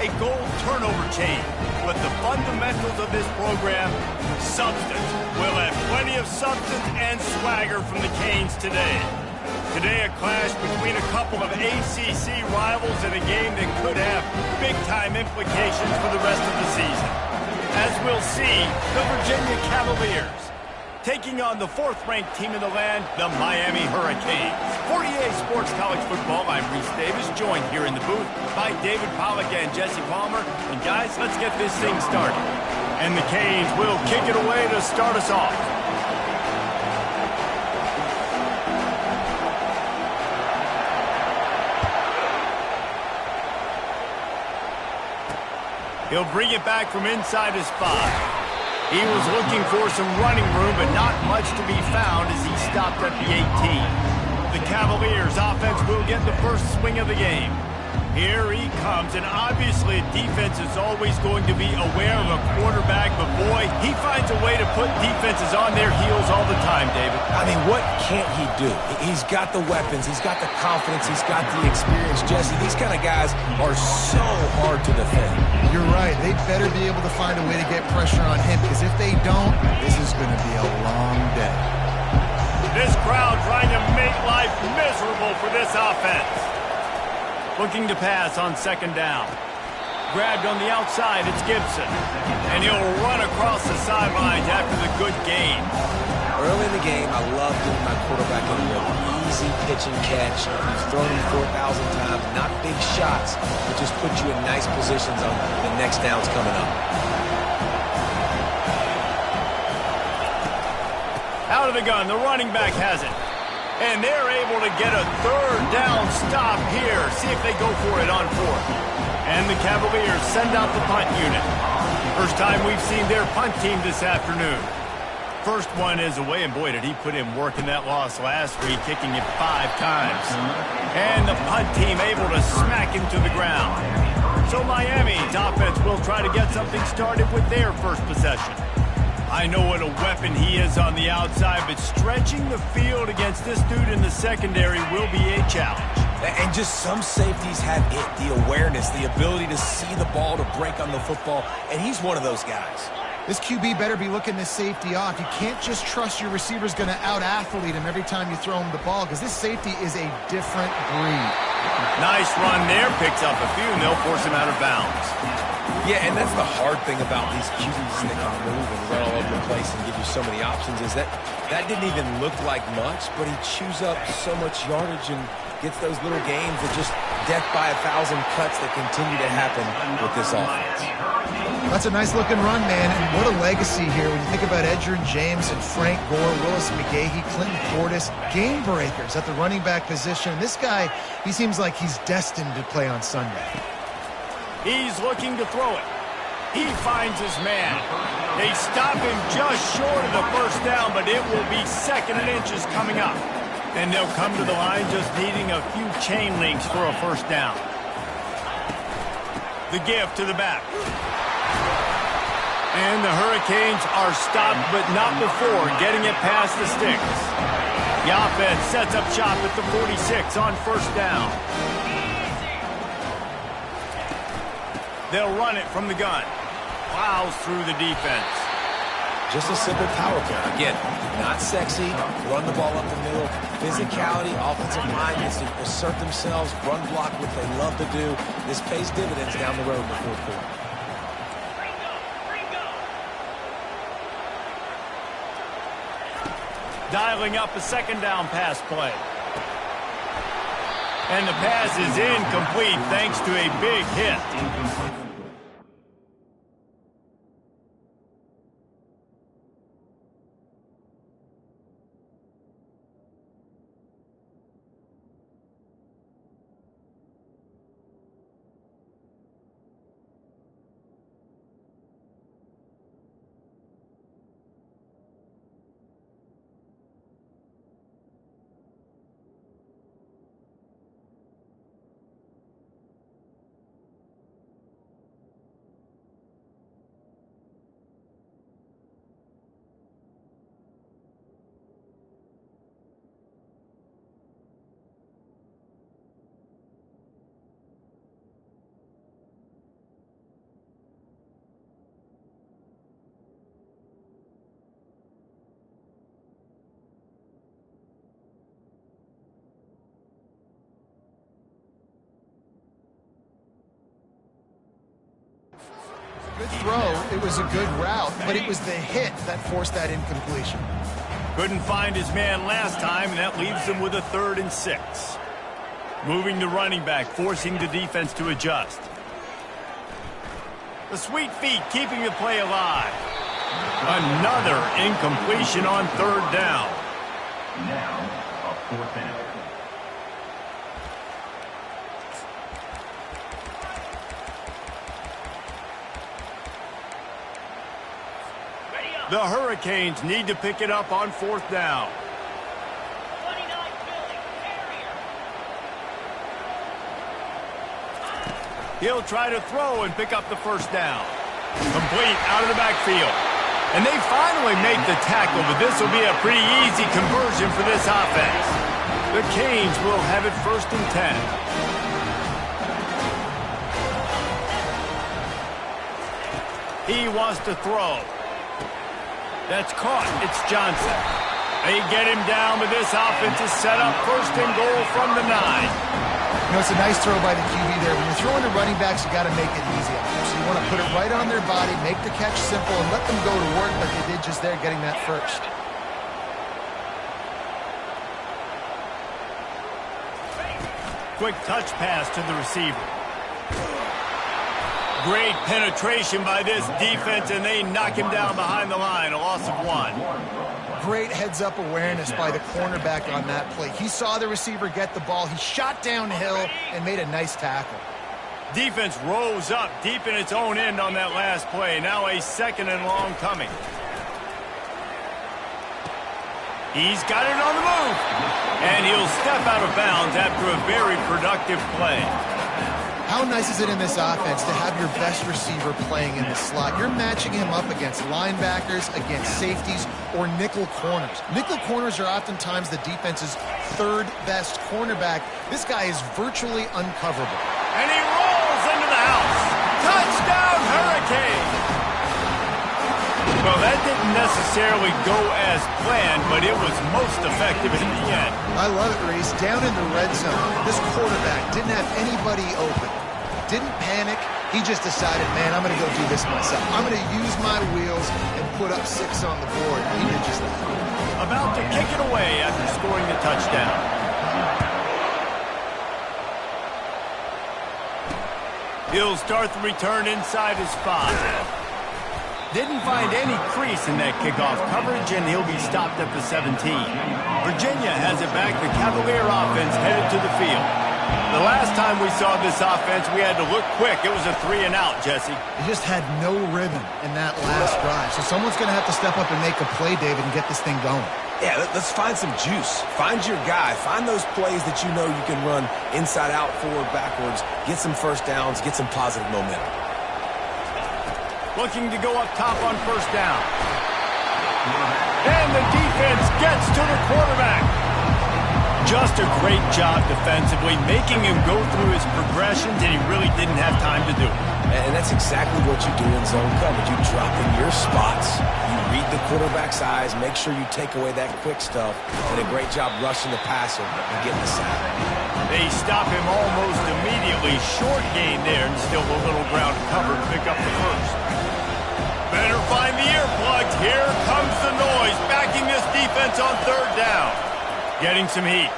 a gold turnover chain. But the fundamentals of this program, substance. We'll have plenty of substance and swagger from the Canes today. Today, a clash between a couple of ACC rivals in a game that could have big-time implications for the rest of the season. As we'll see, the Virginia Cavaliers taking on the fourth-ranked team in the land, the Miami Hurricanes. For EA Sports College Football, I'm Reese Davis, joined here in the booth by David Pollack and Jesse Palmer. And guys, let's get this thing started. And the Canes will kick it away to start us off. He'll bring it back from inside his 5. He was looking for some running room, but not much to be found as he stopped at the 18. The Cavaliers offense will get the first swing of the game. Here he comes, and obviously defense is always going to be aware of a quarterback, but boy, he finds a way to put defenses on their heels all the time, David. I mean, what can't he do? He's got the weapons, he's got the confidence, he's got the experience. Jesse, these kind of guys are so hard to defend. You're right. They better be able to find a way to get pressure on him, because if they don't, this is going to be a long day. This crowd trying to make life miserable for this offense. Looking to pass on second down. Grabbed on the outside, it's Gibson. And he'll run across the sidelines after the good gain. Early in the game, I love getting my quarterback in a easy pitch and catch. You've thrown him 4,000 times, not big shots, but just put you in nice positions on the next downs coming up. Out of the gun, the running back has it. And they're able to get a third down stop here. See if they go for it on fourth. And the Cavaliers send out the punt unit. First time we've seen their punt team this afternoon. First one is away, and boy, did he put in work in that loss last week, kicking it 5 times. And the punt team able to smack him to the ground. So Miami's offense will try to get something started with their first possession. I know what a weapon he is on the outside, but stretching the field against this dude in the secondary will be a challenge. And just some safeties have it, the awareness, the ability to see the ball, to break on the football, and he's one of those guys. This QB better be looking this safety off. You can't just trust your receiver's going to out-athlete him every time you throw him the ball, because this safety is a different breed. Nice run there, picks up a few, and they'll force him out of bounds. Yeah, and that's the hard thing about these QBs that can move and run all over the place and give you so many options is that didn't even look like much, but he chews up so much yardage and gets those little gains that just death by 1,000 cuts that continue to happen with this offense. That's a nice-looking run, man, and what a legacy here when you think about Edgerrin James and Frank Gore, Willis McGahee, Clinton Portis, game breakers at the running back position. This guy, he seems like he's destined to play on Sunday. He's looking to throw it. He finds his man. They stop him just short of the first down, but it will be second and inches coming up. And they'll come to the line just needing a few chain links for a first down. The give to the back. And the Hurricanes are stopped, but not before getting it past the sticks. The offense sets up shop at the 46 on first down. They'll run it from the gun. Plows through the defense. Just a simple power play. Again, not sexy, run the ball up the middle, physicality, offensive line gets to assert themselves, run block, what they love to do. This pays dividends down the road in the fourth quarter. Dialing up a second down pass play. And the pass is incomplete thanks to a big hit. Good throw. It was a good route, but it was the hit that forced that incompletion. Couldn't find his man last time, and that leaves him with a 3rd and 6. Moving the running back, forcing the defense to adjust. The sweet feet keeping the play alive. Another incompletion on 3rd down. Now, a 4th down. The Hurricanes need to pick it up on 4th down. 29 Philly, carrier. He'll try to throw and pick up the 1st down. Complete out of the backfield. And they finally make the tackle, but this will be a pretty easy conversion for this offense. The Canes will have it 1st and 10. He wants to throw. That's caught. It's Johnson. They get him down, but this offense is set up 1st and goal from the 9. You know, it's a nice throw by the QB there. When you're throwing to running backs, you got to make it easy on them. So you want to put it right on their body, make the catch simple, and let them go to work like they did just there, getting that 1st. Quick touch pass to the receiver. Great penetration by this defense, and they knock him down behind the line, a loss of 1. Great heads-up awareness by the cornerback on that play. He saw the receiver get the ball. He shot downhill and made a nice tackle. Defense rose up deep in its own end on that last play. Now a 2nd and long coming. He's got it on the move. And he'll step out of bounds after a very productive play. How nice is it in this offense to have your best receiver playing in the slot? You're matching him up against linebackers, against safeties, or nickel corners. Nickel corners are oftentimes the defense's 3rd best cornerback. This guy is virtually uncoverable. And he rolls into the house. Touchdown, Hurricane! Well, that didn't necessarily go as planned, but it was most effective in the end. I love it, Reese. Down in the red zone, this quarterback didn't have anybody open. Didn't panic. He just decided, man, I'm going to go do this myself. I'm going to use my wheels and put up 6 on the board. He did just that. About to kick it away after scoring the touchdown. He'll start the return inside his 5. Didn't find any crease in that kickoff coverage, and he'll be stopped at the 17. Virginia has it back. The Cavalier offense headed to the field. The last time we saw this offense, we had to look quick. It was a 3-and-out, Jesse. He just had no rhythm in that last drive. So someone's going to have to step up and make a play, David, and get this thing going. Yeah, let's find some juice. Find your guy. Find those plays that you know you can run inside out, forward, backwards. Get some 1st downs. Get some positive momentum. Looking to go up top on 1st down. And the defense gets to the quarterback. Just a great job defensively, making him go through his progressions, and he really didn't have time to do it. And that's exactly what you do in zone coverage. You drop in your spots. You read the quarterback's eyes. Make sure you take away that quick stuff. And a great job rushing the passer and getting the sack. They stop him almost immediately. Short gain there, and still a little ground cover to pick up the 1st. Better find the earplugs. Here comes the noise, backing this defense on 3rd down. Getting some heat.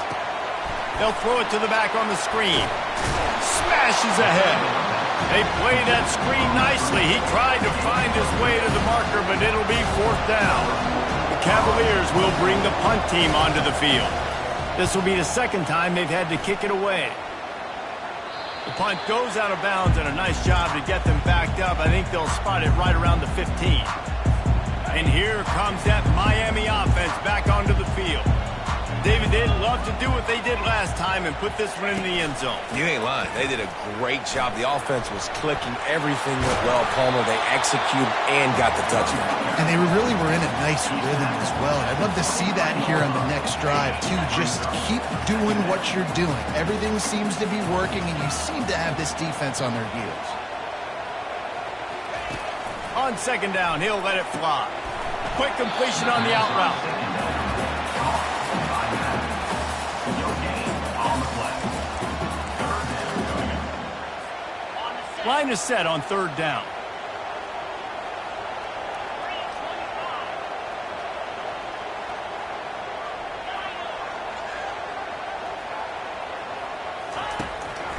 They'll throw it to the back on the screen. Smashes ahead. They play that screen nicely. He tried to find his way to the marker, but it'll be 4th down. The Cavaliers will bring the punt team onto the field. This will be the 2nd time they've had to kick it away. The punt goes out of bounds, and a nice job to get them backed up. I think they'll spot it right around the 15. And here comes that Miami offense back onto the field. David, they'd love to do what they did last time and put this one in the end zone. You ain't lying. They did a great job. The offense was clicking. Everything went well. Palmer, they executed and got the touchdown. And they really were in a nice rhythm as well. And I'd love to see that here on the next drive, too. Just keep doing what you're doing. Everything seems to be working, and you seem to have this defense on their heels. On 2nd down, he'll let it fly. Quick completion on the out route. Line is set on 3rd down.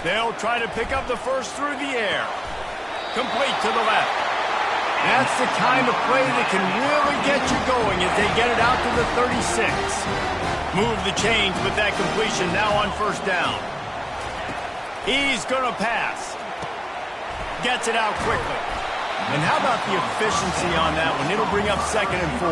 They'll try to pick up the first through the air. Complete to the left. That's the kind of play that can really get you going as they get it out to the 36. Move the chains with that completion now on first down. He's going to pass. Gets it out quickly. And how about the efficiency on that one? It'll bring up 2nd and 4.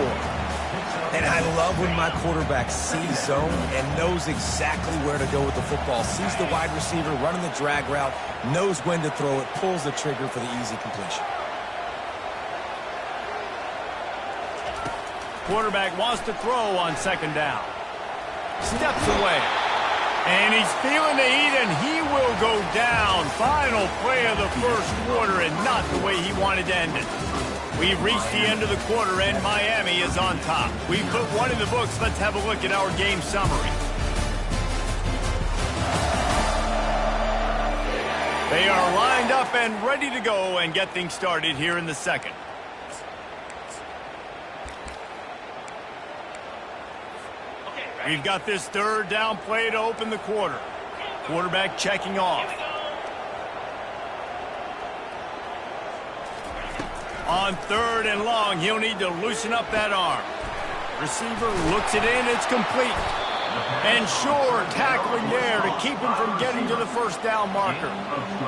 And I love when my quarterback sees zone and knows exactly where to go with the football. Sees the wide receiver running the drag route, knows when to throw it, pulls the trigger for the easy completion. Quarterback wants to throw on 2nd down. Steps away. And he's feeling the heat, and he will go down. Final play of the first quarter, and not the way he wanted to end it. We've reached the end of the quarter, and Miami is on top. We've put one in the books. Let's have a look at our game summary. They are lined up and ready to go and get things started here in the second. We've got this 3rd down play to open the quarter. Quarterback checking off. On 3rd and long, he'll need to loosen up that arm. Receiver looks it in, it's complete. And Shore tackling there to keep him from getting to the first down marker.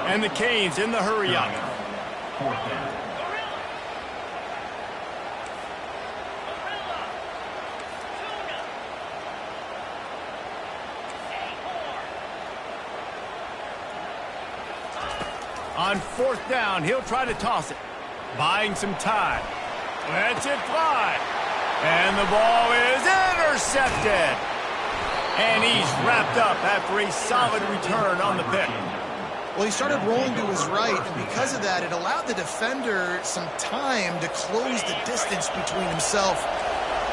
And the Canes in the hurry up. 4th down. On 4th down, he'll try to toss it. Buying some time. Lets it fly. And the ball is intercepted. And he's wrapped up after a solid return on the pick. Well, he started rolling to his right, and because of that, it allowed the defender some time to close the distance between himself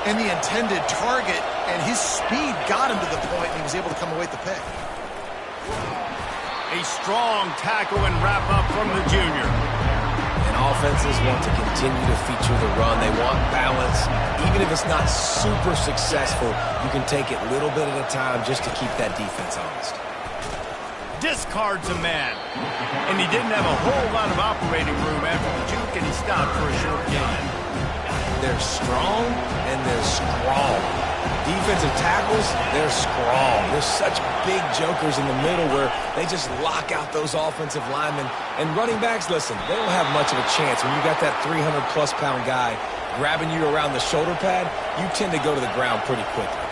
and the intended target, and his speed got him to the point, and he was able to come away with the pick. A strong tackle and wrap-up from the junior. And offenses want to continue to feature the run. They want balance. Even if it's not super successful, you can take it little bit at a time just to keep that defense honest. Discards a man. And he didn't have a whole lot of operating room after the juke, and he stopped for a short gain. They're strong, and they're strong. Defensive tackles, they're strong. There's such big jokers in the middle where they just lock out those offensive linemen. And running backs, listen, they don't have much of a chance. When you got that 300-plus pound guy grabbing you around the shoulder pad, you tend to go to the ground pretty quickly.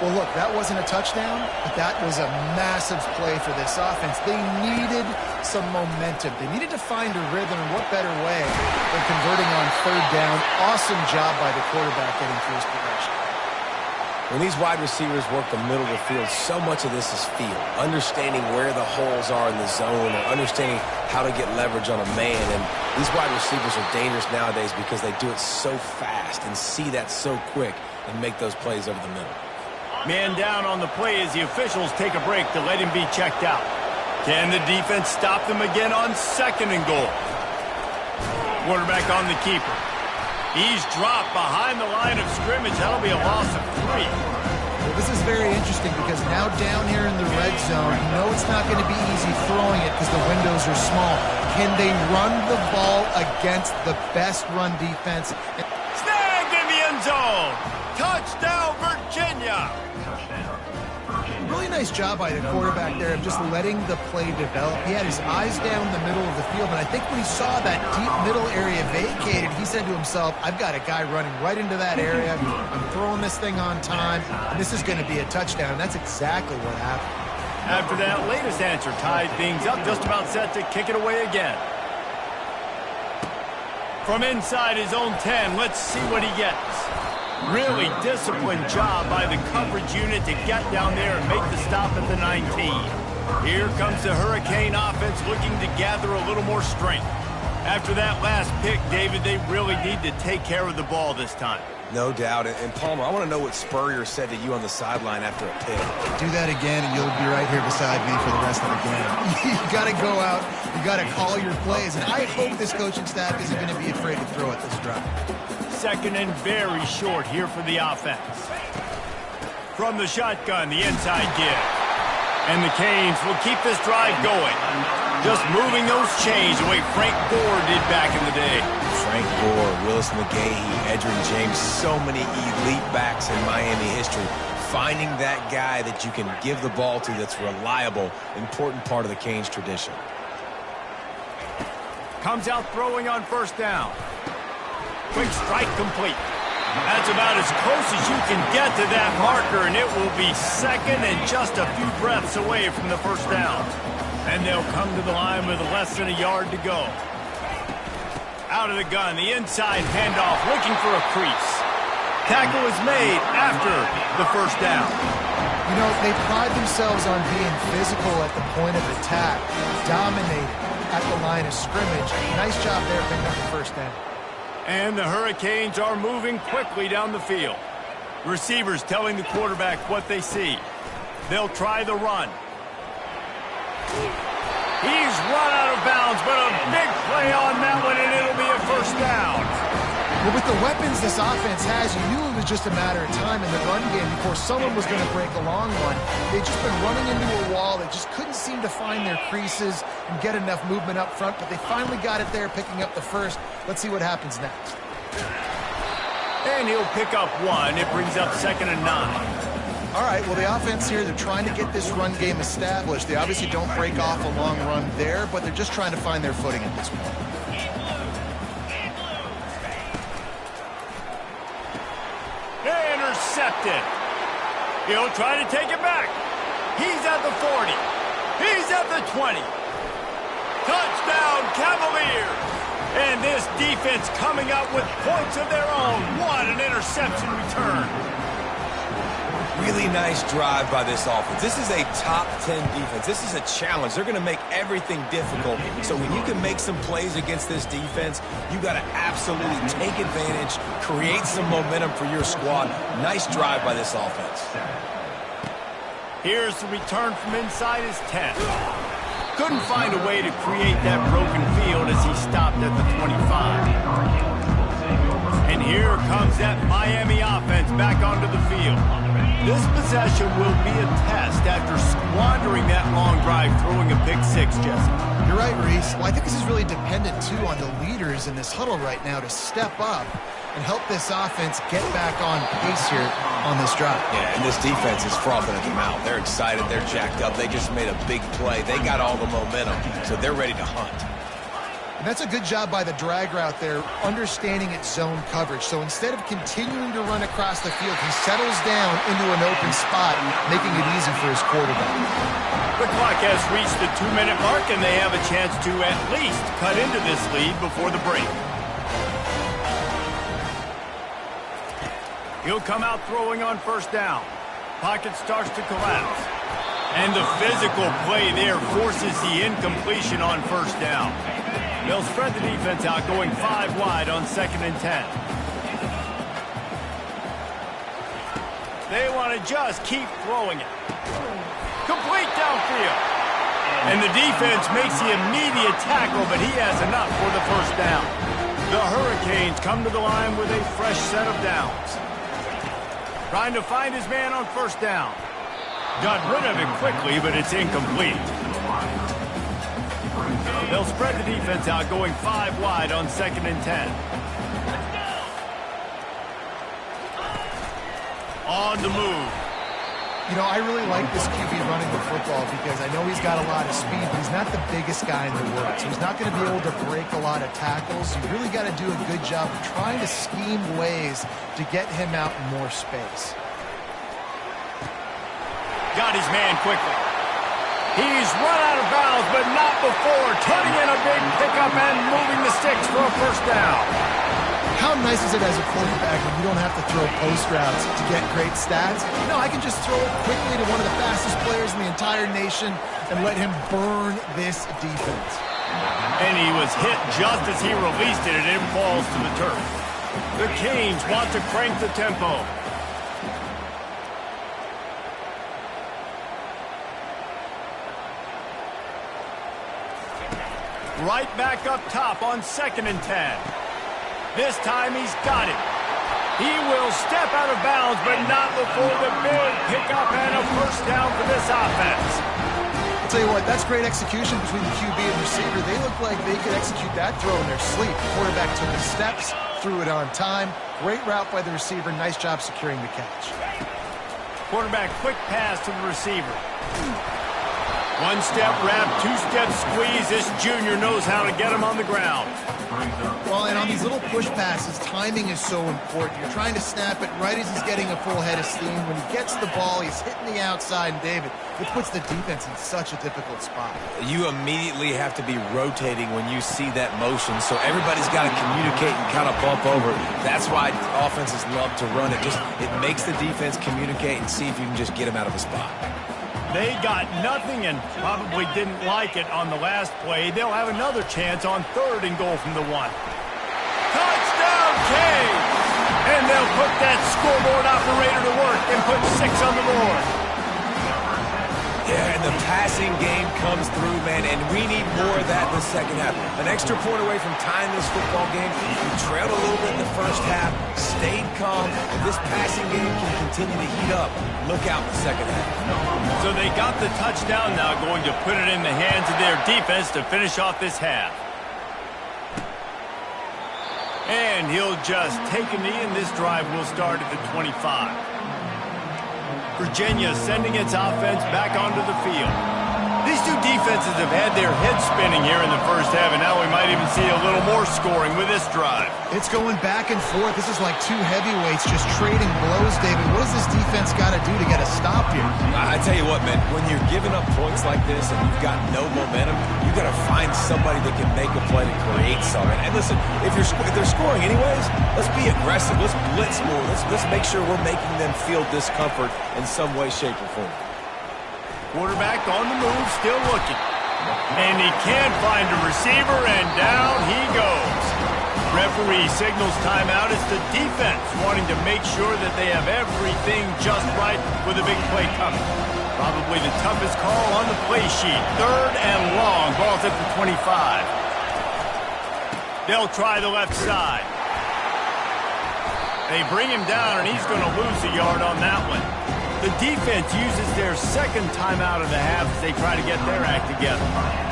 Well, look, that wasn't a touchdown, but that was a massive play for this offense. They needed some momentum. They needed to find a rhythm, and what better way than converting on 3rd down. Awesome job by the quarterback getting through his progression. When these wide receivers work the middle of the field, so much of this is feel. Understanding where the holes are in the zone, or understanding how to get leverage on a man. And these wide receivers are dangerous nowadays because they do it so fast and see that so quick and make those plays over the middle. Man down on the play as the officials take a break to let him be checked out. Can the defense stop them again on 2nd and goal? Quarterback on the keeper. He's dropped behind the line of scrimmage. That'll be a loss of 3. Well, this is very interesting because now down here in the red zone, you know it's not going to be easy throwing it because the windows are small. Can they run the ball against the best run defense? Snagged in the end zone. Touchdown, Virginia. Really nice job by the quarterback there of just letting the play develop. He had his eyes down the middle of the field, and I think when he saw that deep middle area vacated, he said to himself, I've got a guy running right into that area. I'm throwing this thing on time, and this is going to be a touchdown, and that's exactly what happened. After that latest answer tied things up, just about set to kick it away again. From inside his own 10, let's see what he gets. Really disciplined job by the coverage unit to get down there and make the stop at the 19. Here comes the Hurricane offense looking to gather a little more strength. After that last pick, David, they really need to take care of the ball this time. No doubt. And Palmer, I want to know what Spurrier said to you on the sideline after a pick. Do that again, and you'll be right here beside me for the rest of the game. You got to go out. You got to call your plays. And I hope this coaching staff isn't going to be afraid to throw at this drive. 2nd and very short here for the offense. From the shotgun, the inside give. And the Canes will keep this drive going. Just moving those chains the way Frank Gore did back in the day. Frank Gore, Willis McGahee, Edgerrin James, so many elite backs in Miami history. Finding that guy that you can give the ball to that's reliable, important part of the Canes tradition. Comes out throwing on first down. Quick strike complete. That's about as close as you can get to that marker, and it will be second and just a few breaths away from the first down. And they'll come to the line with less than a yard to go. Out of the gun, the inside handoff, looking for a crease. Tackle is made after the first down. You know, they pride themselves on being physical at the point of attack, dominating at the line of scrimmage. Nice job there picking up the first down. And the Hurricanes are moving quickly down the field. Receivers telling the quarterback what they see. They'll try the run. He's run out of bounds, but a big play on that one, and it'll be a first down. Well, with the weapons this offense has, you knew it was just a matter of time in the run game before someone was going to break a long one. They've just been running into a wall. They just couldn't seem to find their creases and get enough movement up front, but they finally got it there, picking up the first. Let's see what happens next. And he'll pick up one. It brings up 2nd and 9. All right, well, the offense here, they're trying to get this run game established. They obviously don't break off a long run there, but they're just trying to find their footing at this point. Intercepted. He'll try to take it back. He's at the 40. He's at the 20. Touchdown, Cavaliers. And this defense coming up with points of their own. What an interception return. Really nice drive by this offense. This is a top 10 defense. This is a challenge. They're going to make everything difficult. So when you can make some plays against this defense, you got to absolutely take advantage, create some momentum for your squad. Nice drive by this offense. Here's the return from inside his 10. Couldn't find a way to create that broken field as he stopped at the 25. And here comes that Miami offense back onto the field. This possession will be a test after squandering that long drive, throwing a pick six, Jesse. You're right, Reese. Well, I think this is really dependent, too, on the leaders in this huddle right now to step up and help this offense get back on pace here on this drive. Yeah, and this defense is frothing at the mouth. They're excited. They're jacked up. They just made a big play. They got all the momentum, so they're ready to hunt. And that's a good job by the drag route there, understanding its zone coverage. So instead of continuing to run across the field, he settles down into an open spot, making it easy for his quarterback. The clock has reached the 2-minute mark, and they have a chance to at least cut into this lead before the break. He'll come out throwing on first down. Pocket starts to collapse. And the physical play there forces the incompletion on first down. They'll spread the defense out, going 5 wide on 2nd and 10. They want to just keep throwing it. Complete downfield. And the defense makes the immediate tackle, but he has enough for the first down. The Hurricanes come to the line with a fresh set of downs. Trying to find his man on first down. Got rid of it quickly, but it's incomplete. They'll spread the defense out, going 5 wide on 2nd and 10. On the move. You know, I really like this QB running the football because I know he's got a lot of speed, but he's not the biggest guy in the world. So he's not going to be able to break a lot of tackles. You really got to do a good job of trying to scheme ways to get him out in more space. Got his man quickly. He's run out of bounds, but not before turning in a big pickup and moving the sticks for a first down. How nice is it as a quarterback when you don't have to throw post routes to get great stats? No, I can just throw it quickly to one of the fastest players in the entire nation and let him burn this defense. And he was hit just as he released it, and it falls to the turf. The Canes want to crank the tempo. Right back up top on 2nd and 10. This time he's got it. He will step out of bounds, but not before the big pickup and a first down for this offense. I'll tell you what, that's great execution between the QB and receiver. They look like they could execute that throw in their sleep. The quarterback took the steps, threw it on time. Great route by the receiver. Nice job securing the catch. Quarterback quick pass to the receiver. One-step wrap, two-step squeeze. This junior knows how to get him on the ground. Well, and on these little push passes, timing is so important. You're trying to snap it right as he's getting a full head of steam. When he gets the ball, he's hitting the outside, and David, it puts the defense in such a difficult spot. You immediately have to be rotating when you see that motion, so everybody's got to communicate and kind of bump over. That's why offenses love to run it. It makes the defense communicate and see if you can just get him out of a spot. They got nothing and probably didn't like it on the last play. They'll have another chance on 3rd and goal from the 1. Touchdown, Canes! And they'll put that scoreboard operator to work and put 6 on the board. Yeah, and the passing game comes through, man, and we need more of that in the second half. An extra point away from tying this football game. We trailed a little bit in the first half, stayed calm, and this passing game can continue to heat up. Look out in the second half. So they got the touchdown now, going to put it in the hands of their defense to finish off this half. And he'll just take a knee, and this drive will start at the 25. Virginia sending its offense back onto the field. These two defenses have had their heads spinning here in the first half, and now we might even see a little more scoring with this drive. It's going back and forth. This is like two heavyweights just trading blows, David. What does this defense got to do to get a stop here? I tell you what, man, when you're giving up points like this and you've got no momentum, you got to find somebody that can make a play to create something. And listen, if they're scoring anyways, let's be aggressive. Let's blitz more. Let's make sure we're making them feel discomfort in some way, shape, or form. Quarterback on the move, still looking. And he can't find a receiver, and down he goes. Referee signals timeout. It's the defense wanting to make sure that they have everything just right with a big play coming. Probably the toughest call on the play sheet. 3rd and long. Ball's at the 25. They'll try the left side. They bring him down, and he's going to lose a yard on that one. The defense uses their second timeout of the half as they try to get their act together.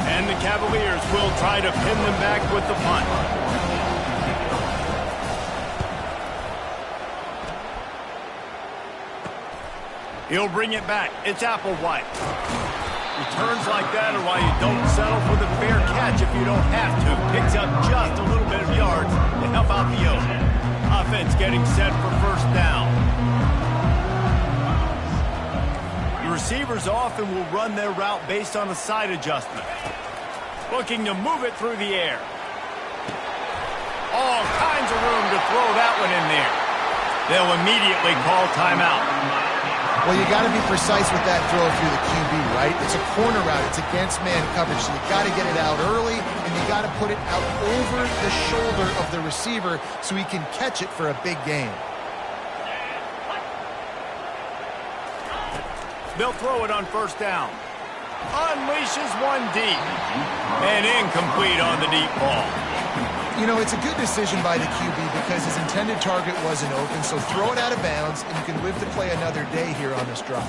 And the Cavaliers will try to pin them back with the punt. He'll bring it back. It's Applewhite. Returns like that are why you don't settle for the fair catch if you don't have to. Picks up just a little bit of yards to help out the O's. Offense getting set for 1st down. Receivers often will run their route based on a side adjustment. Looking to move it through the air. All kinds of room to throw that one in there. They'll immediately call timeout. Well, you got to be precise with that throw through the QB, right? It's a corner route. It's against man coverage, so you got to get it out early, and you got to put it out over the shoulder of the receiver so he can catch it for a big gain. They'll throw it on 1st down. Unleashes one deep. And incomplete on the deep ball. You know, it's a good decision by the QB because his intended target wasn't open, so throw it out of bounds, and you can live to play another day here on this drive.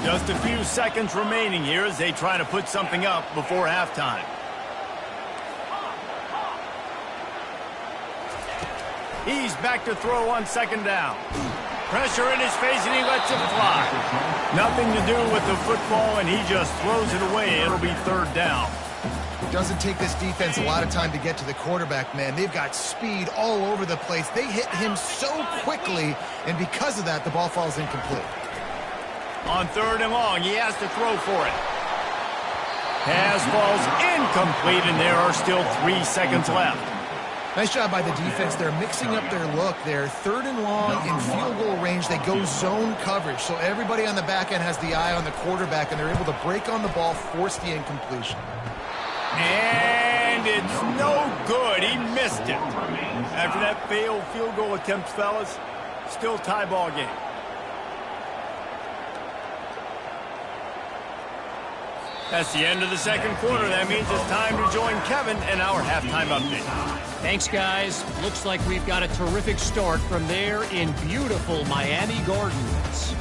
Just a few seconds remaining here as they try to put something up before halftime. He's back to throw on 2nd down. Pressure in his face, and he lets it fly. Nothing to do with the football, and he just throws it away. It'll be 3rd down. It doesn't take this defense a lot of time to get to the quarterback, man. They've got speed all over the place. They hit him so quickly, and because of that, the ball falls incomplete. On 3rd and long, he has to throw for it. Pass falls incomplete, and there are still 3 seconds left. Nice job by the defense. They're mixing up their look. They're 3rd and long in field goal range. They go zone coverage, so everybody on the back end has the eye on the quarterback, and they're able to break on the ball, force the incompletion. And it's no good. He missed it. After that failed field goal attempt, fellas, still tie ball game. That's the end of the 2nd quarter. That means it's time to join Kevin in our halftime update. Thanks, guys. Looks like we've got a terrific start from there in beautiful Miami Gardens.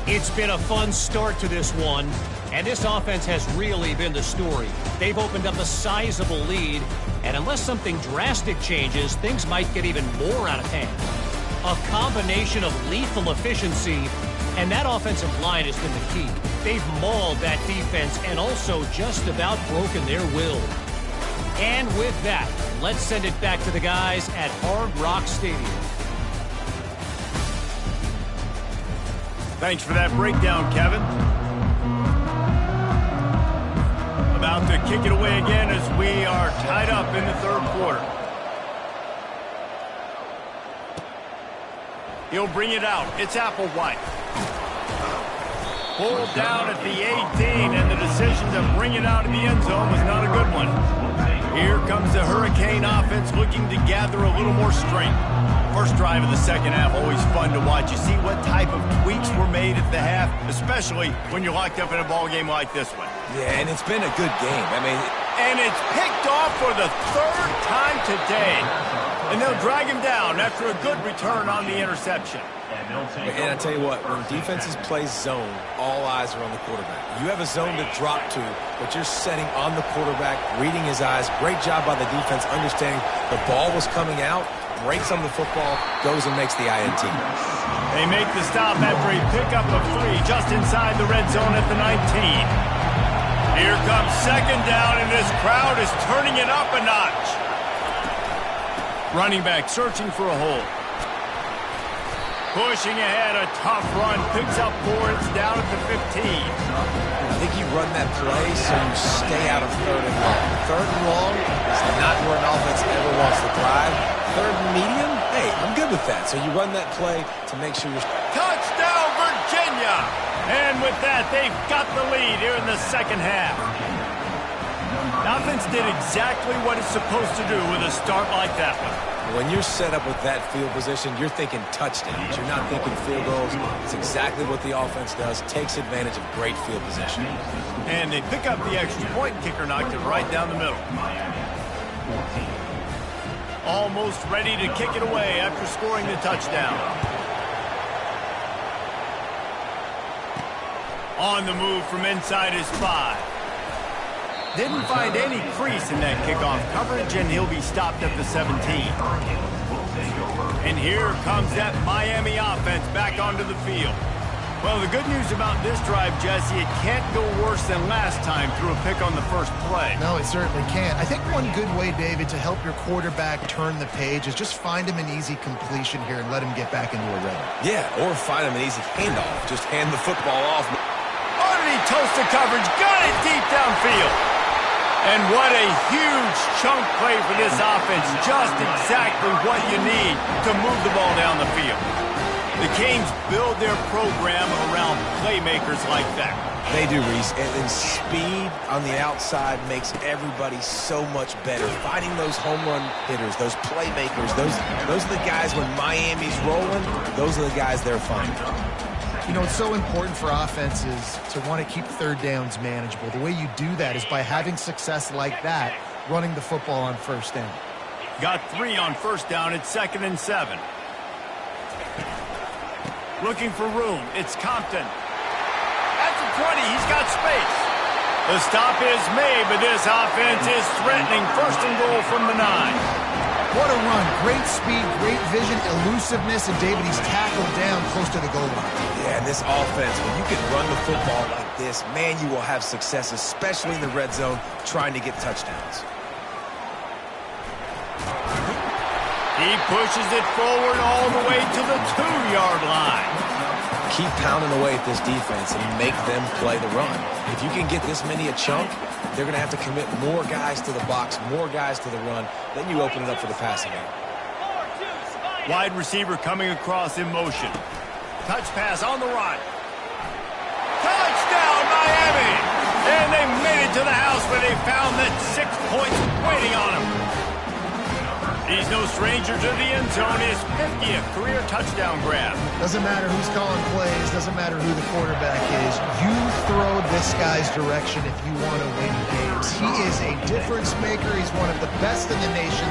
It's been a fun start to this one, And this offense has really been the story. They've opened up a sizable lead, and unless something drastic changes, things might get even more out of hand. A combination of lethal efficiency, and that offensive line has been the key. They've mauled that defense and also just about broken their will. And with that, let's send it back to the guys at Hard Rock Stadium. Thanks for that breakdown, Kevin. About to kick it away again as we are tied up in the third quarter. He'll bring it out. It's Applewhite. Pulled down at the 18, and the decision to bring it out of the end zone was not a good one. Here comes the Hurricane offense looking to gather a little more strength. First drive of the second half, always fun to watch. You see what type of tweaks were made at the half, especially when you're locked up in a ball game like this one. Yeah, and it's been a good game. And it's picked off for the third time today. And they'll drag him down after a good return on the interception. And I tell you what, when defenses play zone, all eyes are on the quarterback. You have a zone to drop to, but you're setting on the quarterback, reading his eyes. Great job by the defense, understanding the ball was coming out, breaks on the football, goes and makes the INT. They make the stop after a pickup of 3 just inside the red zone at the 19. Here comes second down, and this crowd is turning it up a notch. Running back searching for a hole. Pushing ahead, a tough run, picks up 4, it's down at the 15. I think you run that play so you stay out of third and long. Third and long is not where an offense ever wants to thrive. Third and medium, hey, I'm good with that. So you run that play to make sure you're... Touchdown, Virginia! And with that, they've got the lead here in the second half. The offense did exactly what it's supposed to do with a start like that one. When you're set up with that field position, you're thinking touchdowns. You're not thinking field goals. It's exactly what the offense does. Takes advantage of great field position. And they pick up the extra point. Kicker knocked it right down the middle. Almost ready to kick it away after scoring the touchdown. On the move from inside his 5. Didn't find any crease in that kickoff coverage, and he'll be stopped at the 17. And here comes that Miami offense back onto the field. Well, the good news about this drive, Jesse, it can't go worse than last time through a pick on the first play. No, it certainly can't. I think one good way, David, to help your quarterback turn the page is just find him an easy completion here and let him get back into a rhythm. Yeah, or find him an easy handoff. Just hand the football off. Underneath toasted coverage, got it deep downfield. And what a huge chunk play for this offense. Just exactly what you need to move the ball down the field. The Canes build their program around playmakers like that. They do, Reese. And then speed on the outside makes everybody so much better. Finding those home run hitters, those playmakers, those are the guys when Miami's rolling, those are the guys they're finding. You know, it's so important for offenses to want to keep third downs manageable. The way you do that is by having success like that, running the football on first down. Got 3 on first down. It's 2nd and 7. Looking for room. It's Compton. At the 20, he's got space. The stop is made, but this offense is threatening. 1st and goal from the 9. What a run. Great speed, great vision, elusiveness, and David, he's tackled down close to the goal line. Yeah, and this offense, when you can run the football like this, man, you will have success, especially in the red zone, trying to get touchdowns. He pushes it forward all the way to the 2-yard line. Keep pounding away at this defense and make them play the run. If you can get this many a chunk, they're going to have to commit more guys to the box, more guys to the run. Then you open it up for the passing game. Wide receiver coming across in motion. Touch pass on the run. Touchdown, Miami! And they made it to the house where they found that 6 points waiting on them. He's no stranger to the end zone. His 50th career touchdown grab. Doesn't matter who's calling plays. Doesn't matter who the quarterback is. You throw this guy's direction if you want to win games. He is a difference maker. He's one of the best in the nation.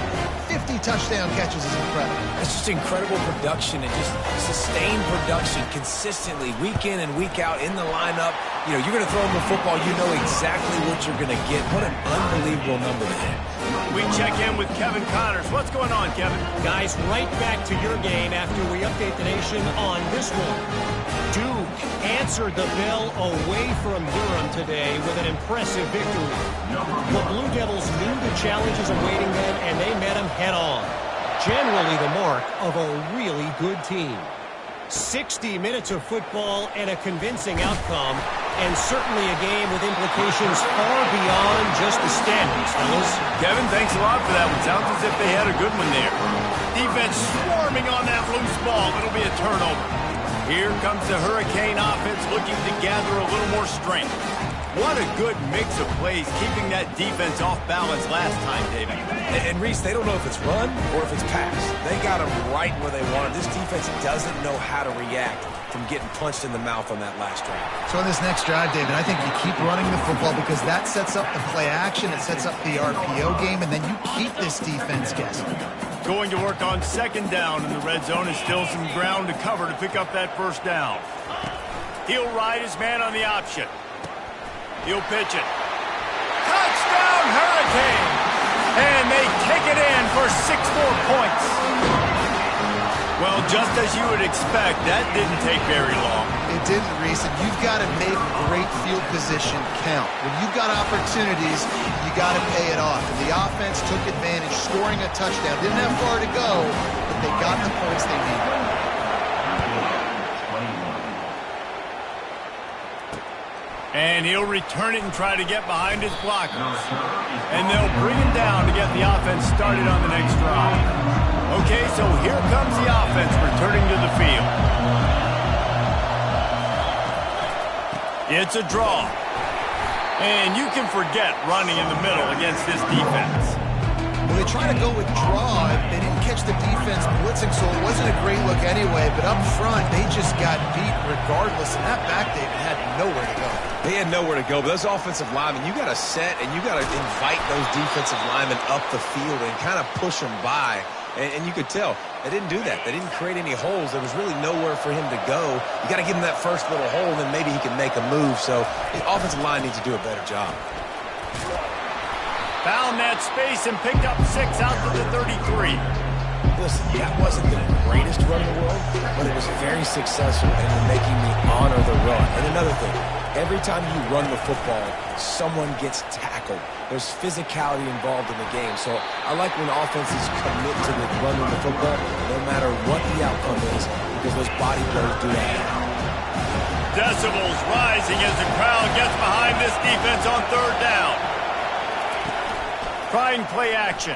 50 touchdown catches is incredible. It's just incredible production and just sustained production consistently, week in and week out in the lineup. You know, you're going to throw him the football, you know exactly what you're going to get. What an unbelievable number to hit. We check in with Kevin Connors. What's going on, Kevin? Guys, right back to your game after we update the nation on this one. Duke answered the bell away from Durham today with an impressive victory. The Blue Devils knew the challenges awaiting them, and they met them head-on. Generally the mark of a really good team. 60 minutes of football and a convincing outcome, and certainly a game with implications far beyond just the standings, fellas. Kevin, thanks a lot for that one. Sounds as if they had a good one there. Defense swarming on that loose ball. It'll be a turnover. Here comes the Hurricane offense looking to gather a little more strength. What a good mix of plays, keeping that defense off balance last time, David. And Reese, they don't know if it's run or if it's pass. They got them right where they want it. This defense doesn't know how to react from getting punched in the mouth on that last drive. So on this next drive, David, I think you keep running the football because that sets up the play action, it sets up the RPO game, and then you keep this defense guessing. Going to work on second down in the red zone is still some ground to cover to pick up that first down. He'll ride his man on the option. He'll pitch it. Touchdown, Hurricane! And they take it in for 6 more points. Well, just as you would expect, that didn't take very long. It didn't, Reese, and you've got to make great field position count. When you've got opportunities, you got to pay it off. And the offense took advantage, scoring a touchdown. Didn't have far to go, but they got the points they needed. And he'll return it and try to get behind his blockers. And they'll bring him down to get the offense started on the next drive. Okay, so here comes the offense returning to the field. It's a draw. And you can forget running in the middle against this defense. Well, they try to go with draw. They didn't catch the defense blitzing, so it wasn't a great look anyway. But up front, they just got beat regardless. And that back, David, had nowhere to go. They had nowhere to go, but those offensive linemen, you got to set and you got to invite those defensive linemen up the field and kind of push them by. And you could tell they didn't do that. They didn't create any holes. There was really nowhere for him to go. You got to give him that first little hole, and then maybe he can make a move. So the offensive line needs to do a better job. Found that space and picked up 6 out to the 33. Listen, that wasn't the greatest run in the world, but it was very successful in making me honor the run. And another thing, every time you run the football, someone gets tackled. There's physicality involved in the game. So I like when offenses commit to the running the football, no matter what the outcome is, because those body blows do that. Decibels rising as the crowd gets behind this defense on third down. Trying play action.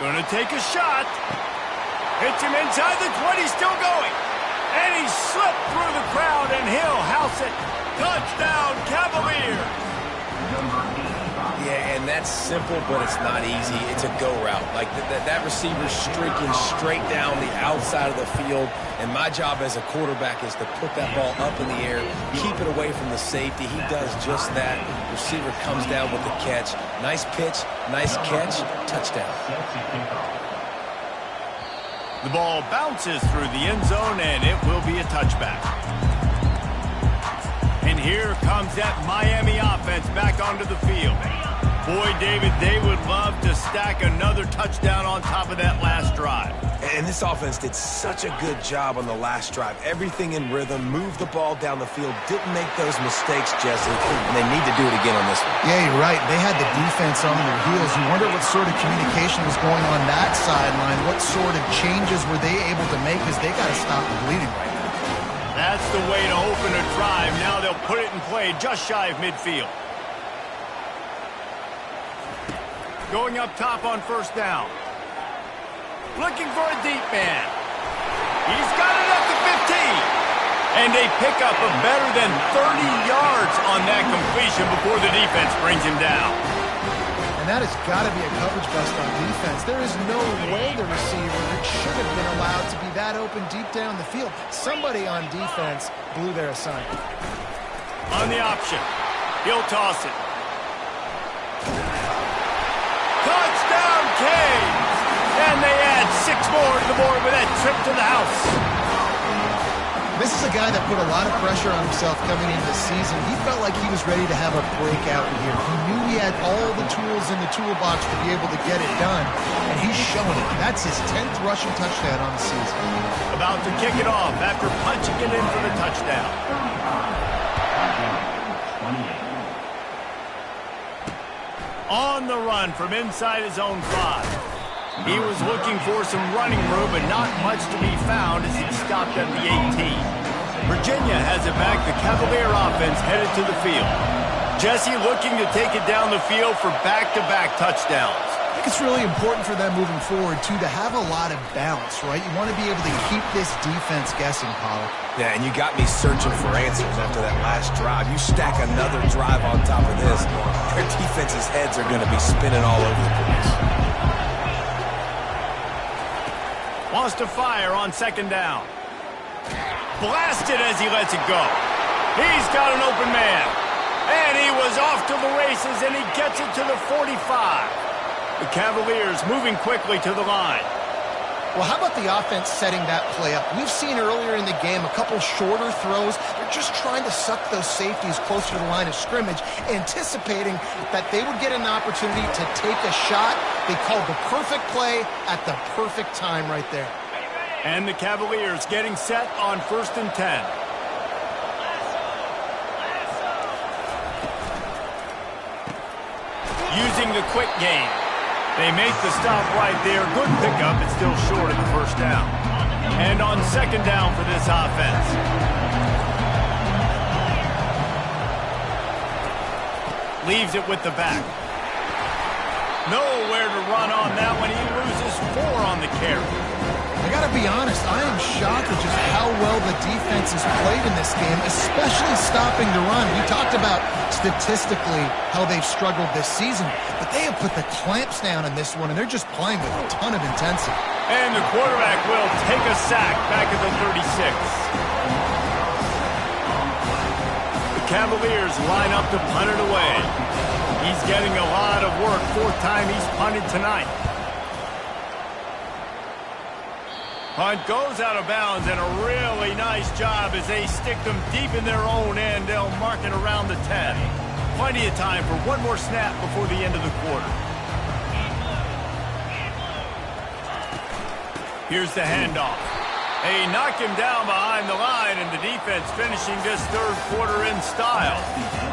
Gonna take a shot. Hits him inside the 20, still going. And he slipped through the crowd, and he'll house it. Touchdown, Cavaliers. Yeah, and that's simple, but it's not easy. It's a go route. Like that receiver's streaking straight down the outside of the field, and my job as a quarterback is to put that ball up in the air, keep it away from the safety. He does just that. Receiver comes down with the catch. Nice pitch, nice catch, touchdown. The ball bounces through the end zone, and it will be a touchback. And here comes that Miami offense back onto the field. Boy, David, they would love to stack another touchdown on top of that last drive. And this offense did such a good job on the last drive. Everything in rhythm, moved the ball down the field, didn't make those mistakes, Jesse, and they need to do it again on this one. Yeah, you're right. They had the defense on their heels. You wonder what sort of communication was going on that sideline. What sort of changes were they able to make because they got to stop the bleeding right now. That's the way to open a drive. Now they'll put it in play just shy of midfield. Going up top on first down. Looking for a deep man. He's got it up to 15. And they pick up a better than 30 yards on that completion before the defense brings him down. And that has got to be a coverage bust on defense. There is no way the receiver should have been allowed to be that open deep down the field. Somebody on defense blew their assignment. On the option. He'll toss it. Touchdown, Canes! adds 6 more to the board with that trip to the house. This is a guy that put a lot of pressure on himself coming into the season. He felt like he was ready to have a breakout year. He knew he had all the tools in the toolbox to be able to get it done, and he's showing it. That's his 10th rushing touchdown on the season. About to kick it off after punching it in for the touchdown. 28. On the run from inside his own 5. He was looking for some running room, but not much to be found as he stopped at the 18. Virginia has it back. The Cavalier offense headed to the field. Jesse looking to take it down the field for back-to-back touchdowns. I think it's really important for them moving forward, too, to have a lot of balance, right? You want to be able to keep this defense guessing, Pollock. Yeah, and you got me searching for answers after that last drive. You stack another drive on top of this, their defense's heads are going to be spinning all over the place. Wants to fire on 2nd down. Blasted as he lets it go. He's got an open man. And he was off to the races, and he gets it to the 45. The Cavaliers moving quickly to the line. Well, how about the offense setting that play up? We've seen earlier in the game a couple shorter throws. They're just trying to suck those safeties closer to the line of scrimmage, anticipating that they would get an opportunity to take a shot. They called the perfect play at the perfect time right there. And the Cavaliers getting set on 1st and 10. Using the quick game. They make the stop right there. Good pickup. It's still short of the 1st down. And on 2nd down for this offense. Leaves it with the back. Nowhere to run on that one. He loses 4 on the carry. I got to be honest, I am shocked at just how well the defense has played in this game, especially stopping the run. We talked about statistically how they've struggled this season, but they have put the clamps down in this one, and they're just playing with a ton of intensity. And the quarterback will take a sack back at the 36. The Cavaliers line up to punt it away. He's getting a lot of work. 4th time he's punted tonight. Punt goes out of bounds, and a really nice job as they stick them deep in their own end. They'll mark it around the 10. Plenty of time for one more snap before the end of the quarter. Here's the handoff. They knock him down behind the line, and the defense finishing this 3rd quarter in style.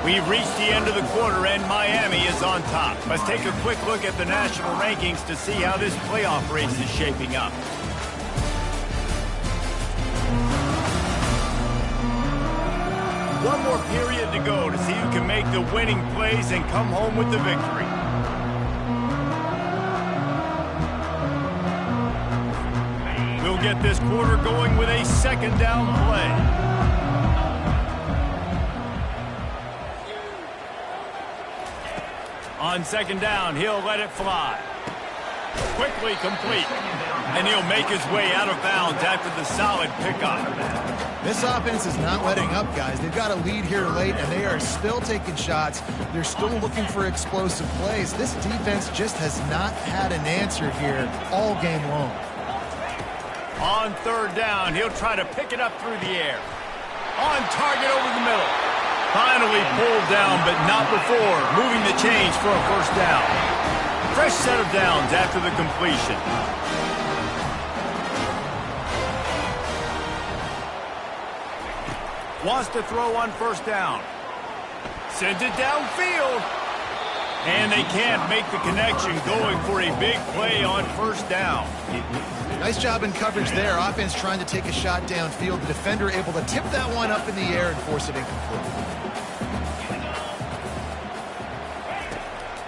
We've reached the end of the quarter, and Miami is on top. Let's take a quick look at the national rankings to see how this playoff race is shaping up. One more period to go to see who can make the winning plays and come home with the victory. We'll get this quarter going with a 2nd down play. On 2nd down, he'll let it fly. Quickly complete. And he'll make his way out of bounds after the solid pickup. This offense is not letting up, guys. They've got a lead here late, and they are still taking shots. They're still looking for explosive plays. This defense just has not had an answer here all game long. On 3rd down, he'll try to pick it up through the air. On target over the middle. Finally pulled down, but not before. Moving the chains for a 1st down. Fresh set of downs after the completion. Wants to throw on 1st down. Sends it downfield. And they can't make the connection, going for a big play on 1st down. Nice job in coverage there. Offense trying to take a shot downfield. The defender able to tip that one up in the air and force it incomplete.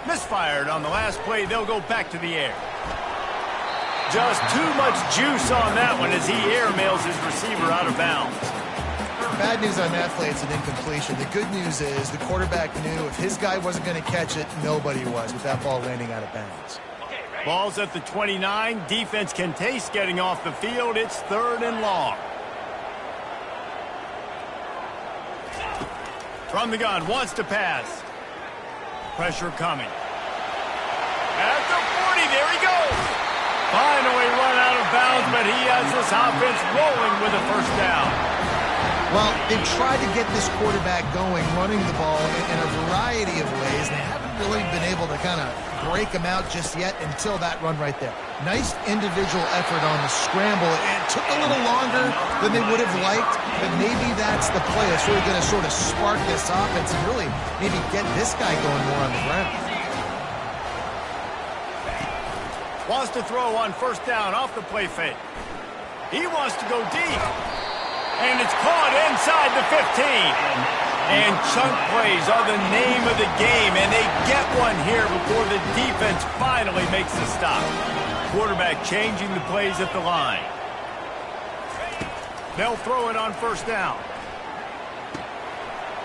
Misfired on the last play. They'll go back to the air. Just too much juice on that one as he airmails his receiver out of bounds. Bad news on that play, it's an incompletion. The good news is the quarterback knew if his guy wasn't going to catch it, nobody was with that ball landing out of bounds. Ball's at the 29. Defense can taste getting off the field. It's 3rd and long. From the gun, wants to pass. Pressure coming. At the 40, there he goes. Finally run but he has this offense rolling with a first down. Well, they've tried to get this quarterback going, running the ball in a variety of ways, and they haven't really been able to kind of break him out just yet until that run right there. Nice individual effort on the scramble. It took a little longer than they would have liked, but maybe that's the play that's really going to sort of spark this offense and really maybe get this guy going more on the ground. Wants to throw on first down off the play fake. He wants to go deep. And it's caught inside the 15. And chunk plays are the name of the game, and they get one here before the defense finally makes the stop. Quarterback changing the plays at the line. They'll throw it on first down.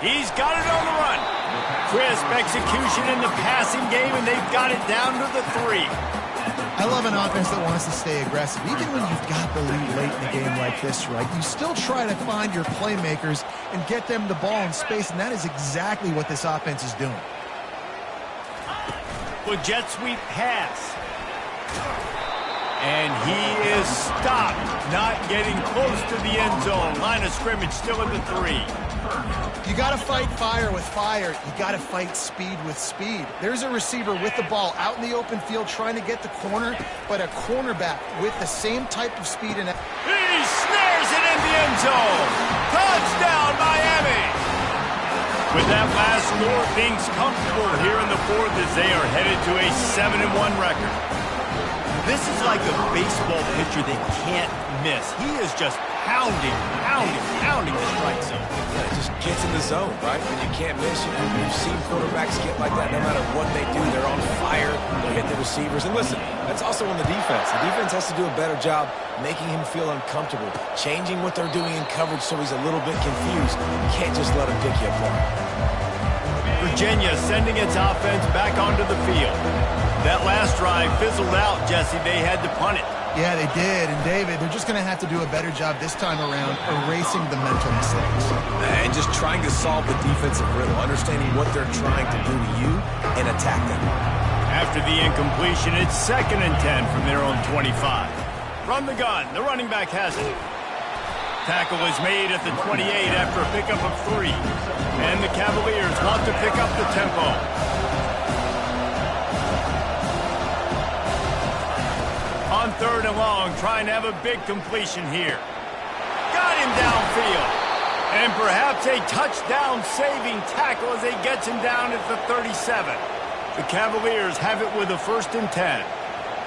He's got it on the run. Crisp execution in the passing game, and they've got it down to the 3. I love an offense that wants to stay aggressive. Even when you've got the lead late in the game like this, right, you still try to find your playmakers and get them the ball in space, and that is exactly what this offense is doing. Well, jet sweep pass. And he is stopped, not getting close to the end zone. Line of scrimmage still at the 3. You got to fight fire with fire. You got to fight speed with speed. There's a receiver with the ball out in the open field trying to get the corner, but a cornerback with the same type of speed. And he snares it in the end zone. Touchdown, Miami. With that last score, things comfortable here in the 4th as they are headed to a 7-1 record. This is like a baseball pitcher they can't miss. He is just pounding the strike zone. Yeah, it just gets in the zone, right? And you can't miss. You've seen quarterbacks get like that no matter what they do. They're on fire. They hit the receivers. And listen, that's also on the defense. The defense has to do a better job making him feel uncomfortable, changing what they're doing in coverage so he's a little bit confused. You can't just let him pick you apart. Virginia sending its offense back onto the field. That last drive fizzled out, Jesse. They had to punt it. Yeah, they did. And, David, they're just going to have to do a better job this time around erasing the mental mistakes. And just trying to solve the defensive riddle, understanding what they're trying to do to you and attack them. After the incompletion, it's 2nd and 10 from their own 25. From the gun, the running back has it. Tackle is made at the 28 after a pickup of 3. And the Cavaliers want to pick up the tempo. On 3rd and long, trying to have a big completion here. Got him downfield. And perhaps a touchdown-saving tackle as he gets him down at the 37. The Cavaliers have it with a 1st and 10.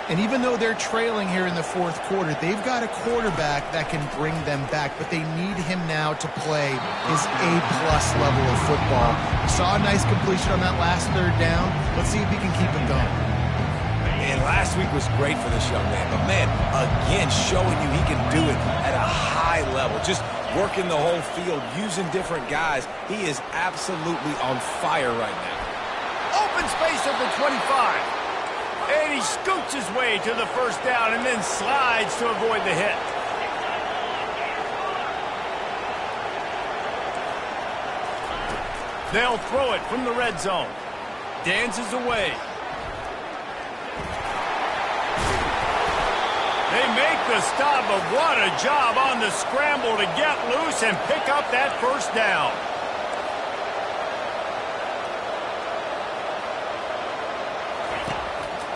And even though they're trailing here in the 4th quarter, they've got a quarterback that can bring them back, but they need him now to play his A-plus level of football. We saw a nice completion on that last 3rd down. Let's see if he can keep him going. And last week was great for this young man. But, man, again, showing you he can do it at a high level. Just working the whole field, using different guys. He is absolutely on fire right now. Open space at the 25. And he scoots his way to the 1st down and then slides to avoid the hit. They'll throw it from the red zone. Dances away. They make the stop, but what a job on the scramble to get loose and pick up that 1st down.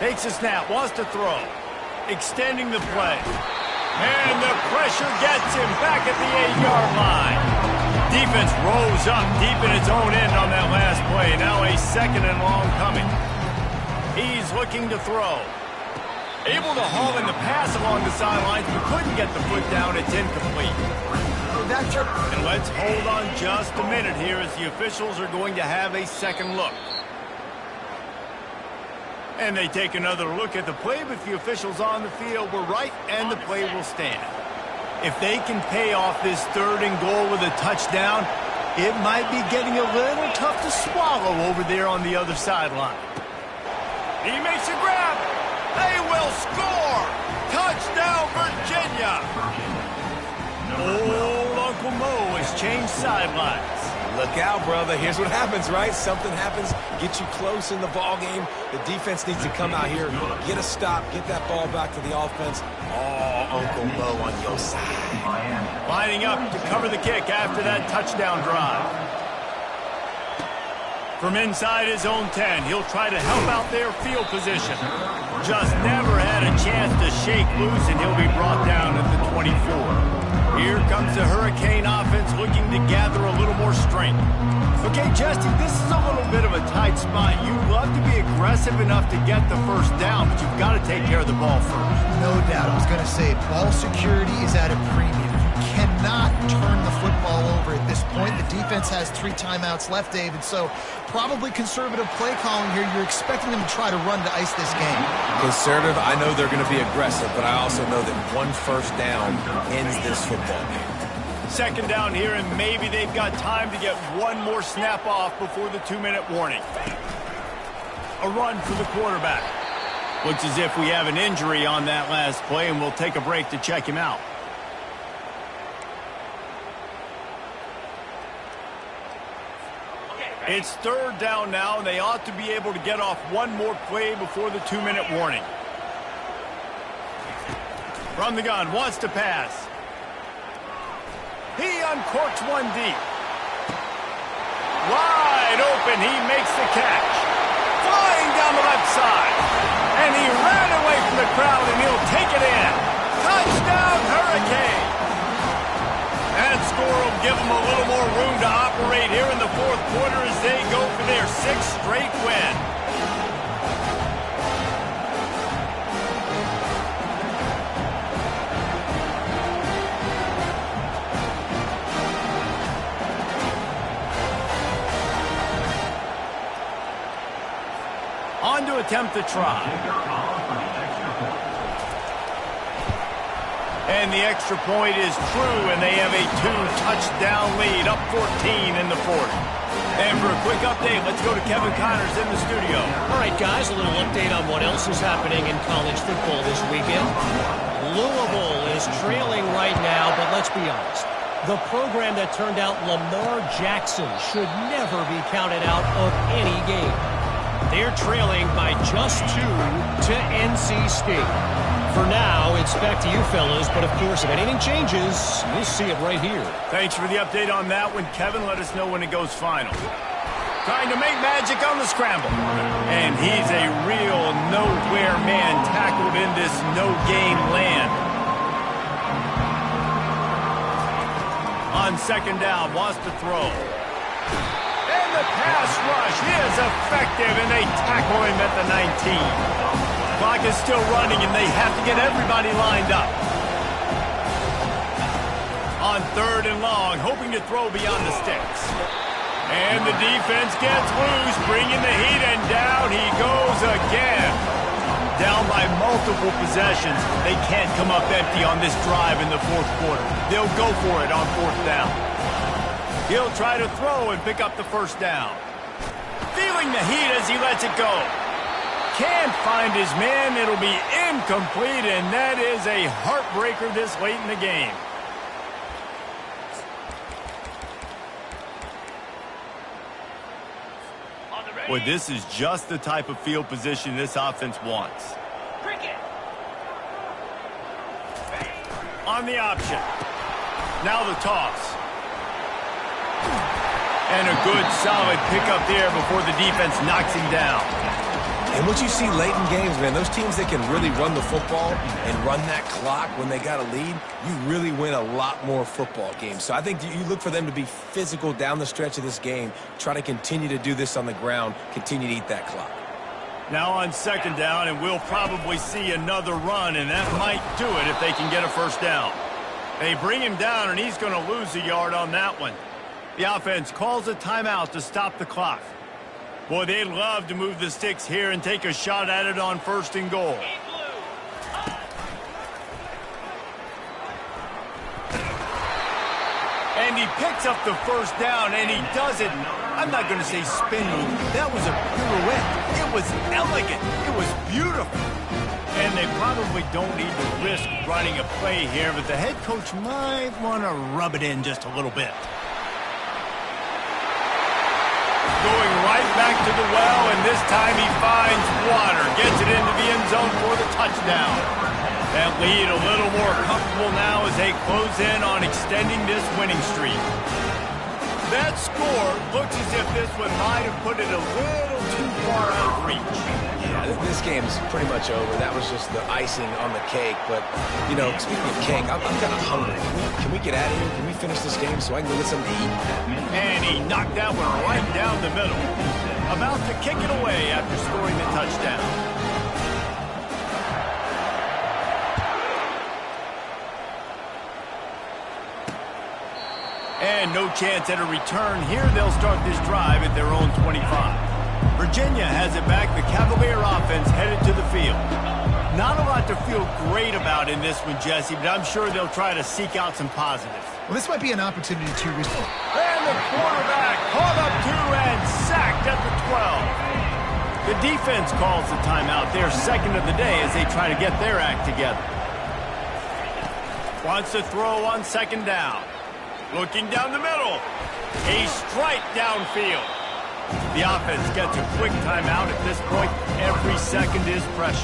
Takes a snap, wants to throw. Extending the play. And the pressure gets him back at the 8-yard line. Defense rose up deep in its own end on that last play. Now a 2nd and long coming. He's looking to throw. Able to haul in the pass along the sidelines, but couldn't get the foot down. It's incomplete. And let's hold on just a minute here as the officials are going to have a second look. And they take another look at the play, but the officials on the field were right, and the play will stand. If they can pay off this 3rd and goal with a touchdown, it might be getting a little tough to swallow over there on the other sideline. He makes a grab. They will score. Touchdown, Virginia. Old Uncle Mo has changed sidelines. Look out, brother. Here's what happens, right? Something happens, get you close in the ball game. The defense needs to come out here, get a stop, get that ball back to the offense. Oh, Uncle Mo on your side. Lining up to cover the kick after that touchdown drive. From inside his own 10, he'll try to help out their field position. Just never had a chance to shake loose, and he'll be brought down at the 24. Here comes the Hurricane offense looking to gather a little more strength. Okay, Justin, this is a little bit of a tight spot. You'd love to be aggressive enough to get the first down, but you've got to take care of the ball first. No doubt. I was going to say, ball security is at a premium. You cannot turn the football over at this point. The defense has 3 timeouts left, David, so probably conservative play calling here. You're expecting them to try to run to ice this game. Conservative, I know they're going to be aggressive, but I also know that one first down ends this football game. Second down here, and maybe they've got time to get one more snap off before the 2-minute warning. A run for the quarterback. Looks as if we have an injury on that last play, and we'll take a break to check him out. It's third down now, and they ought to be able to get off one more play before the 2-minute warning. From the gun, wants to pass. He uncorks one deep. Wide open, he makes the catch. Flying down the left side. And he ran away from the crowd, and he'll take it in. Touchdown, Hurricane. That score will give them a little more room to operate here in the fourth quarter as they go for their 6th straight win. On to attempt the try. And the extra point is true, and they have a 2-touchdown lead, up 14 in the fourth. And for a quick update, let's go to Kevin Connors in the studio. All right, guys, a little update on what else is happening in college football this weekend. Louisville is trailing right now, but let's be honest. The program that turned out Lamar Jackson should never be counted out of any game. They're trailing by just 2 to NC State. For now, it's back to you fellas, but of course, if anything changes, you'll see it right here. Thanks for the update on that one, Kevin. Let us know when it goes final. Trying to make magic on the scramble. And he's a real nowhere man tackled in this no-gain land. On second down, wants to throw. And the pass rush is effective, and they tackle him at the 19. Clock is still running, and they have to get everybody lined up. On third and long, hoping to throw beyond the sticks. And the defense gets loose, bringing the heat, and down he goes again. Down by multiple possessions. They can't come up empty on this drive in the fourth quarter. They'll go for it on fourth down. He'll try to throw and pick up the first down. Feeling the heat as he lets it go. Can't find his man. It'll be incomplete, and that is a heartbreaker this late in the game. Boy, this is just the type of field position this offense wants. On the option. Now the toss. And a good, solid pickup there before the defense knocks him down. And what you see late in games, man, those teams that can really run the football and run that clock when they got a lead, you really win a lot more football games. So I think you look for them to be physical down the stretch of this game, try to continue to do this on the ground, continue to eat that clock. Now on second down, and we'll probably see another run, and that might do it if they can get a first down. They bring him down, and he's going to lose a yard on that one. The offense calls a timeout to stop the clock. Boy, they'd love to move the sticks here and take a shot at it on first and goal. And he picks up the first down, and he does it. I'm not going to say spin move. That was a pirouette. It was elegant. It was beautiful. And they probably don't need to risk running a play here, but the head coach might want to rub it in just a little bit. back to the well, and this time he finds water. Gets it into the end zone for the touchdown. That lead a little more comfortable now as they close in on extending this winning streak. That score looks as if this one might have put it a little too far out of reach. Yeah, this game's pretty much over. That was just the icing on the cake. But, you know, speaking of cake, I'm kind of hungry. Can we get out of here? Can we finish this game so I can go get something to eat? And he knocked that one right down the middle. About to kick it away after scoring the touchdown. And no chance at a return. Here they'll start this drive at their own 25. Virginia has it back. The Cavalier offense headed to the field. Not a lot to feel great about in this one, Jesse, but I'm sure they'll try to seek out some positives. Well, this might be an opportunity to restore. And the quarterback caught up to and sacked at the 12. The defense calls the timeout. They're second of the day as they try to get their act together. Wants to throw on second down. Looking down the middle. A strike downfield. The offense gets a quick timeout. At this point, every second is precious.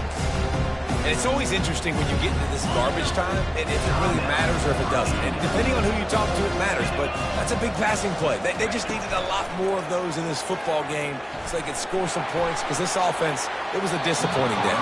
And it's always interesting when you get into this garbage time, and if it really matters or if it doesn't. And depending on who you talk to, it matters. But that's a big passing play. They just needed a lot more of those in this football game so they could score some points, because this offense, it was a disappointing day.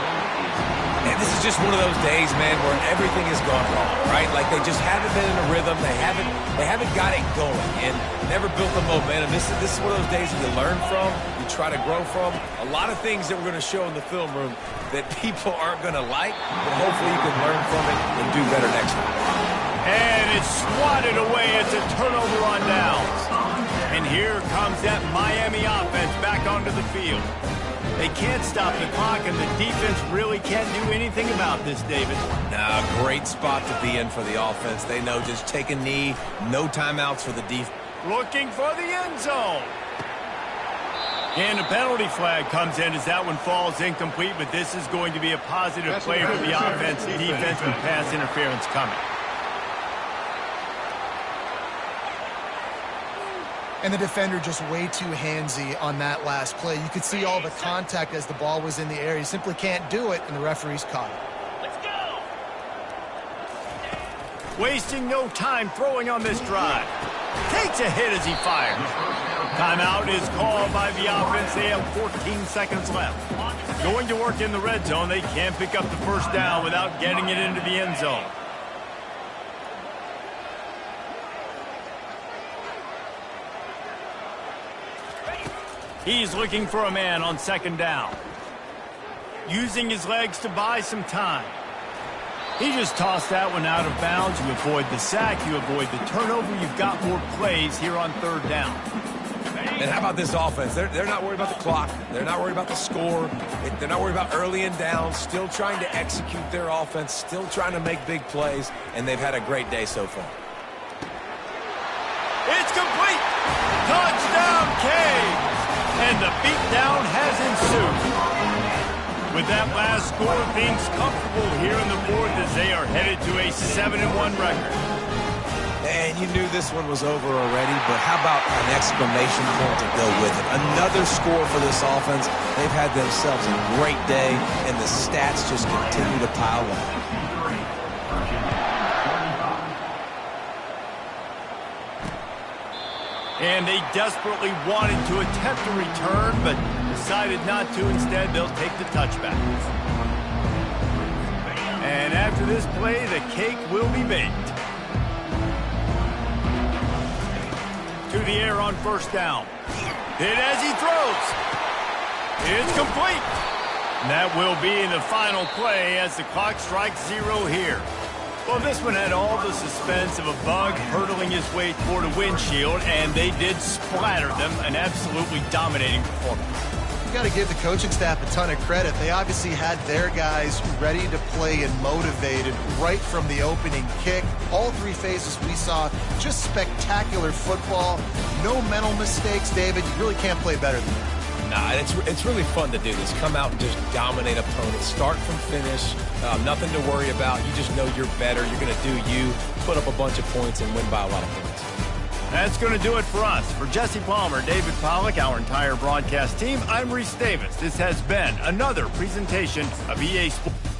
And this is just one of those days, man, where everything has gone wrong, right? Like they just haven't been in a rhythm. They haven't got it going and never built the momentum. This is one of those days that you learn from, you try to grow from. A lot of things that we're going to show in the film room that people aren't going to like, but hopefully you can learn from it and do better next time. And it's swatted away. It's a turnover on downs. And here comes that Miami offense back onto the field. They can't stop the clock, and the defense really can't do anything about this, David. Nah, great spot to be in for the offense. They know just take a knee, no timeouts for the defense. Looking for the end zone. And a penalty flag comes in as that one falls incomplete, but this is going to be a positive play for the offense. The defense with pass interference coming. And the defender just way too handsy on that last play. You could see all the contact as the ball was in the air. He simply can't do it, and the referee's caught it. Let's go. Wasting no time throwing on this drive. Takes a hit as he fires. Timeout is called by the offense. They have 14 seconds left. Going to work in the red zone. They can't pick up the first down without getting it into the end zone. He's looking for a man on second down. Using his legs to buy some time. He just tossed that one out of bounds. You avoid the sack, you avoid the turnover. You've got more plays here on third down. And how about this offense? They're not worried about the clock. They're not worried about the score. They're not worried about early and down. Still trying to execute their offense. Still trying to make big plays. And they've had a great day so far. It's complete. Touchdown, Canes. And the beatdown has ensued. With that last score, things comfortable here in the fourth as they are headed to a 7-1 record. And you knew this one was over already, but how about an exclamation point to go with it? Another score for this offense. They've had themselves a great day, and the stats just continue to pile up. And they desperately wanted to attempt a return, but decided not to. Instead, they'll take the touchback. And after this play, the cake will be baked. To the air on first down. Hit as he throws. It's complete. And that will be the final play as the clock strikes 0 here. Well, this one had all the suspense of a bug hurtling his way toward a windshield, and they did splatter them. An absolutely dominating performance. You got to give the coaching staff a ton of credit. They obviously had their guys ready to play and motivated right from the opening kick. All three phases we saw, just spectacular football. No mental mistakes, David. You really can't play better than that. Nah, it's really fun to do this. Come out and just dominate opponents. Start from finish. Nothing to worry about. You just know you're better. You're going to do you. Put up a bunch of points and win by a lot of points. That's going to do it for us. For Jesse Palmer, David Pollack, our entire broadcast team, I'm Reese Davis. This has been another presentation of EA Sports.